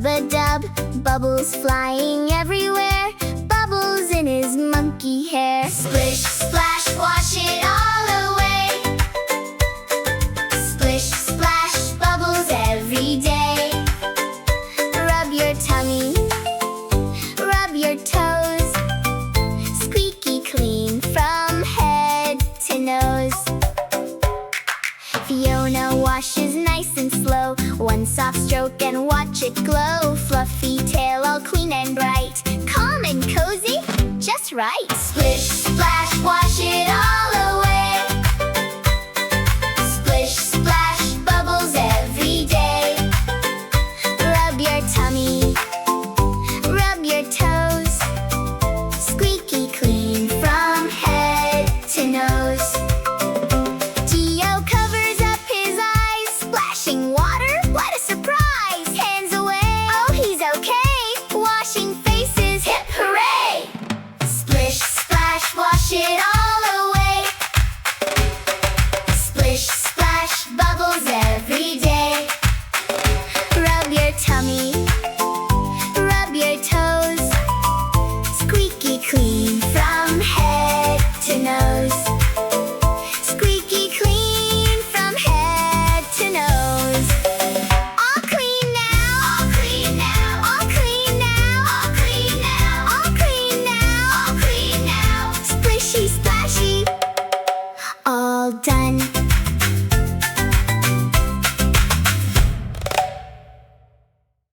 Rub-a-dub, bubbles flying everywhere, bubbles in his monkey hair. Splish, splash, wash it all away. Splish, splash, bubbles every day. Rub your tummy, rub your toes, squeaky clean from head to nose. Fiona washes nice and slow, one soft stroke and watch it glow. Fluffy tail all clean and bright, calm and cozy, just right. Splish,